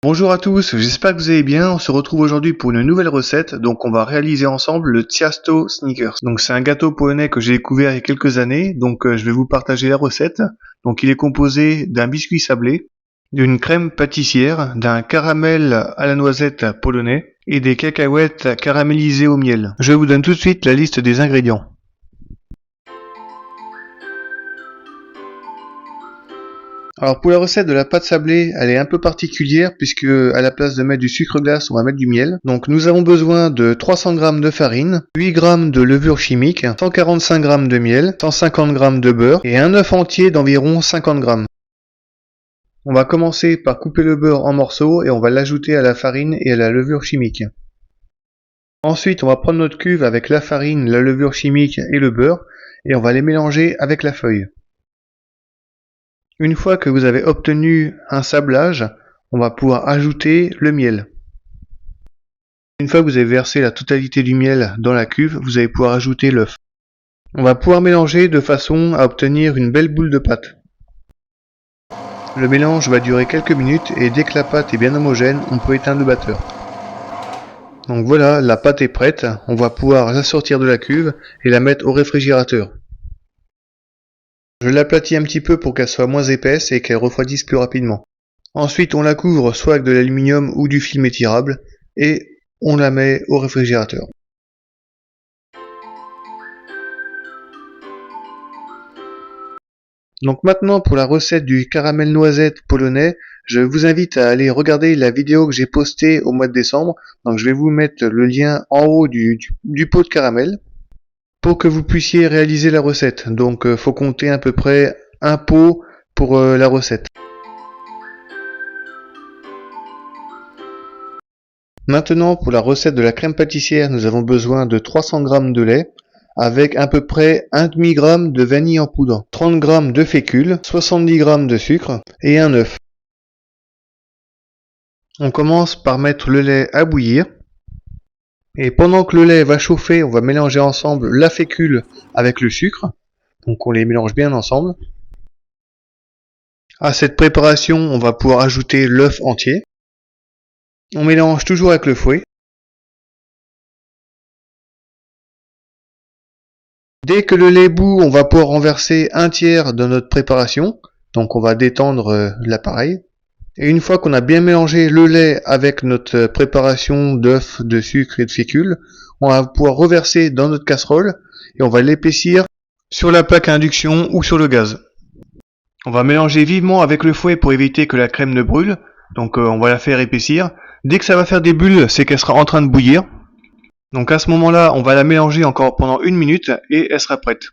Bonjour à tous, j'espère que vous allez bien. On se retrouve aujourd'hui pour une nouvelle recette. Donc on va réaliser ensemble le Ciasto Snickers. Donc c'est un gâteau polonais que j'ai découvert il y a quelques années. Donc je vais vous partager la recette. Donc il est composé d'un biscuit sablé, d'une crème pâtissière, d'un caramel à la noisette polonais et des cacahuètes caramélisées au miel. Je vous donne tout de suite la liste des ingrédients. Alors pour la recette de la pâte sablée, elle est un peu particulière puisque à la place de mettre du sucre glace, on va mettre du miel. Donc nous avons besoin de 300 g de farine, 8 g de levure chimique, 145 g de miel, 150 g de beurre et un œuf entier d'environ 50 g. On va commencer par couper le beurre en morceaux et on va l'ajouter à la farine et à la levure chimique. Ensuite, on va prendre notre cuve avec la farine, la levure chimique et le beurre et on va les mélanger avec la feuille. Une fois que vous avez obtenu un sablage, on va pouvoir ajouter le miel. Une fois que vous avez versé la totalité du miel dans la cuve, vous allez pouvoir ajouter l'œuf. On va pouvoir mélanger de façon à obtenir une belle boule de pâte. Le mélange va durer quelques minutes et dès que la pâte est bien homogène, on peut éteindre le batteur. Donc voilà, la pâte est prête, on va pouvoir la sortir de la cuve et la mettre au réfrigérateur. Je l'aplatis un petit peu pour qu'elle soit moins épaisse et qu'elle refroidisse plus rapidement. Ensuite, on la couvre soit avec de l'aluminium ou du film étirable et on la met au réfrigérateur. Donc maintenant pour la recette du caramel noisette polonais, je vous invite à aller regarder la vidéo que j'ai postée au mois de décembre. Donc je vais vous mettre le lien en haut du pot de caramel pour que vous puissiez réaliser la recette. Donc faut compter à peu près un pot pour la recette. Maintenant pour la recette de la crème pâtissière, nous avons besoin de 300 g de lait avec à peu près 1,5 g de vanille en poudre, 30 g de fécule, 70 g de sucre et un œuf. On commence par mettre le lait à bouillir. Et pendant que le lait va chauffer, on va mélanger ensemble la fécule avec le sucre. Donc on les mélange bien ensemble. À cette préparation, on va pouvoir ajouter l'œuf entier. On mélange toujours avec le fouet. Dès que le lait bout, on va pouvoir renverser un tiers de notre préparation. Donc on va détendre l'appareil. Et une fois qu'on a bien mélangé le lait avec notre préparation d'œufs, de sucre et de fécule, on va pouvoir reverser dans notre casserole et on va l'épaissir sur la plaque à induction ou sur le gaz. On va mélanger vivement avec le fouet pour éviter que la crème ne brûle. Donc on va la faire épaissir. Dès que ça va faire des bulles, c'est qu'elle sera en train de bouillir. Donc à ce moment-là, on va la mélanger encore pendant 1 minute et elle sera prête.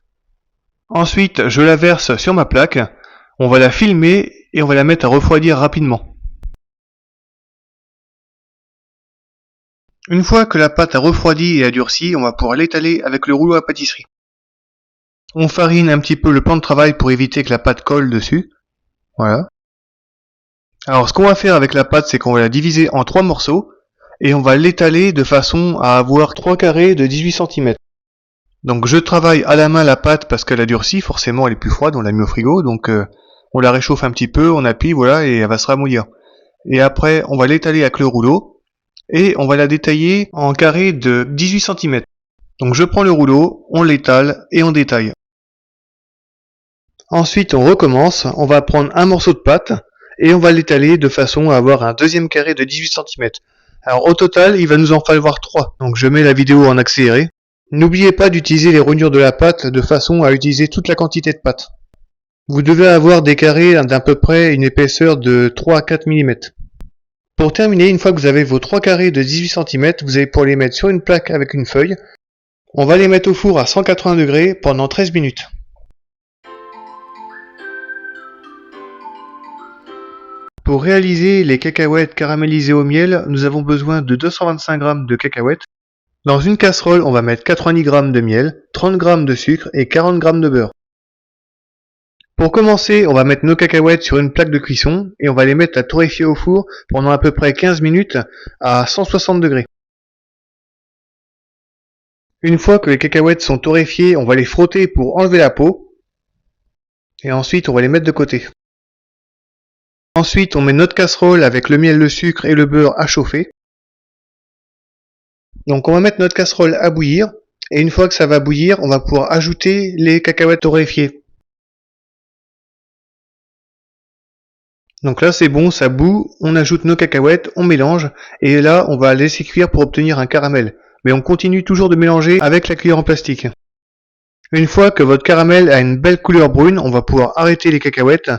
Ensuite, je la verse sur ma plaque. On va la filmer et on va la mettre à refroidir rapidement. Une fois que la pâte a refroidi et a durci, on va pouvoir l'étaler avec le rouleau à pâtisserie. On farine un petit peu le plan de travail pour éviter que la pâte colle dessus. Voilà. Alors ce qu'on va faire avec la pâte, c'est qu'on va la diviser en 3 morceaux et on va l'étaler de façon à avoir 3 carrés de 18 cm. Donc je travaille à la main la pâte parce qu'elle a durci, forcément elle est plus froide, on l'a mis au frigo, donc on la réchauffe un petit peu, on appuie, voilà, et elle va se ramollir. Et après, on va l'étaler avec le rouleau, et on va la détailler en carrés de 18 cm. Donc je prends le rouleau, on l'étale, et on détaille. Ensuite, on recommence, on va prendre un morceau de pâte, et on va l'étaler de façon à avoir un deuxième carré de 18 cm. Alors au total, il va nous en falloir 3. Donc je mets la vidéo en accéléré. N'oubliez pas d'utiliser les rognures de la pâte de façon à utiliser toute la quantité de pâte. Vous devez avoir des carrés d'à peu près une épaisseur de 3 à 4 mm. Pour terminer, une fois que vous avez vos 3 carrés de 18 cm, vous allez pouvoir les mettre sur une plaque avec une feuille. On va les mettre au four à 180 degrés pendant 13 minutes. Pour réaliser les cacahuètes caramélisées au miel, nous avons besoin de 225 g de cacahuètes. Dans une casserole, on va mettre 90 g de miel, 30 g de sucre et 40 g de beurre. Pour commencer, on va mettre nos cacahuètes sur une plaque de cuisson et on va les mettre à torréfier au four pendant à peu près 15 minutes à 160 degrés. Une fois que les cacahuètes sont torréfiées, on va les frotter pour enlever la peau et ensuite on va les mettre de côté. Ensuite, on met notre casserole avec le miel, le sucre et le beurre à chauffer. Donc on va mettre notre casserole à bouillir. Et une fois que ça va bouillir, on va pouvoir ajouter les cacahuètes torréfiées. Donc là c'est bon, ça bout, on ajoute nos cacahuètes, on mélange, et là on va laisser cuire pour obtenir un caramel. Mais on continue toujours de mélanger avec la cuillère en plastique. Une fois que votre caramel a une belle couleur brune, on va pouvoir arrêter les cacahuètes,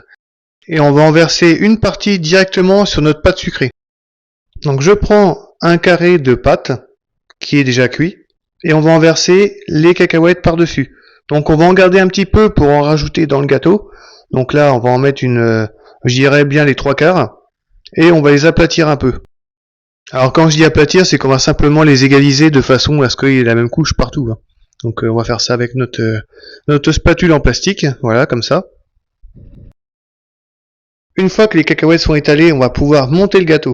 et on va en verser une partie directement sur notre pâte sucrée. Donc je prends un carré de pâte, qui est déjà cuit, et on va en verser les cacahuètes par-dessus. Donc on va en garder un petit peu pour en rajouter dans le gâteau. Donc là on va en mettre je dirais bien les 3/4, et on va les aplatir un peu. Alors quand je dis aplatir, c'est qu'on va simplement les égaliser de façon à ce qu'il y ait la même couche partout. Donc on va faire ça avec notre spatule en plastique, voilà, comme ça. Une fois que les cacahuètes sont étalées, on va pouvoir monter le gâteau.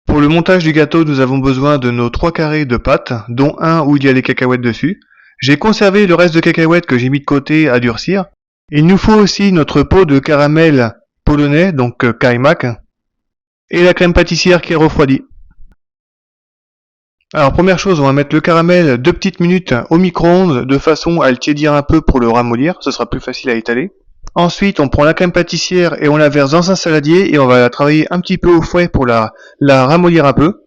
Pour le montage du gâteau, nous avons besoin de nos 3 carrés de pâte, dont un où il y a les cacahuètes dessus. J'ai conservé le reste de cacahuètes que j'ai mis de côté à durcir. Il nous faut aussi notre pot de caramel polonais, donc kaimak, et la crème pâtissière qui est refroidie. Alors première chose, on va mettre le caramel 2 petites minutes au micro-ondes de façon à le tiédir un peu pour le ramollir, ce sera plus facile à étaler. Ensuite, on prend la crème pâtissière et on la verse dans un saladier et on va la travailler un petit peu au fouet pour la ramollir un peu.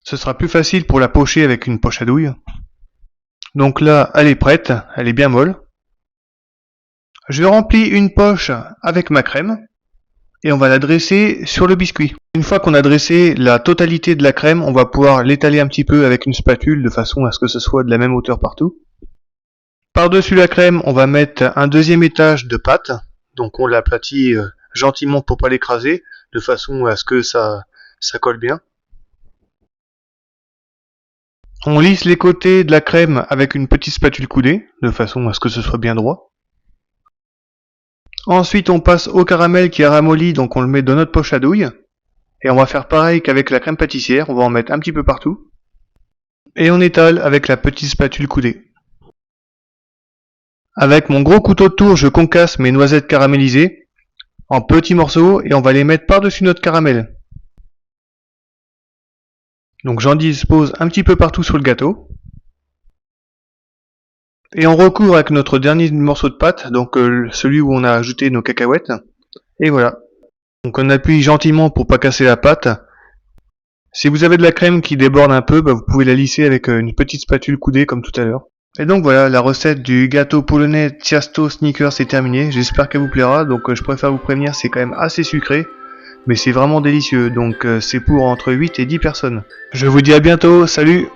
Ce sera plus facile pour la pocher avec une poche à douille. Donc là, elle est prête, elle est bien molle. Je remplis une poche avec ma crème et on va la dresser sur le biscuit. Une fois qu'on a dressé la totalité de la crème, on va pouvoir l'étaler un petit peu avec une spatule de façon à ce que ce soit de la même hauteur partout. Par-dessus la crème, on va mettre un deuxième étage de pâte. Donc on l'aplatit gentiment pour pas l'écraser, de façon à ce que ça colle bien. On lisse les côtés de la crème avec une petite spatule coudée, de façon à ce que ce soit bien droit. Ensuite, on passe au caramel qui est ramolli, donc on le met dans notre poche à douille. Et on va faire pareil qu'avec la crème pâtissière, on va en mettre un petit peu partout. Et on étale avec la petite spatule coudée. Avec mon gros couteau de tour, je concasse mes noisettes caramélisées en petits morceaux et on va les mettre par-dessus notre caramel. Donc j'en dispose un petit peu partout sur le gâteau. Et on recouvre avec notre dernier morceau de pâte, donc celui où on a ajouté nos cacahuètes. Et voilà. Donc on appuie gentiment pour pas casser la pâte. Si vous avez de la crème qui déborde un peu, vous pouvez la lisser avec une petite spatule coudée comme tout à l'heure. Et donc voilà, la recette du gâteau polonais Ciasto Snickers est terminée. J'espère qu'elle vous plaira. Donc je préfère vous prévenir, c'est quand même assez sucré. Mais c'est vraiment délicieux. Donc c'est pour entre 8 et 10 personnes. Je vous dis à bientôt. Salut!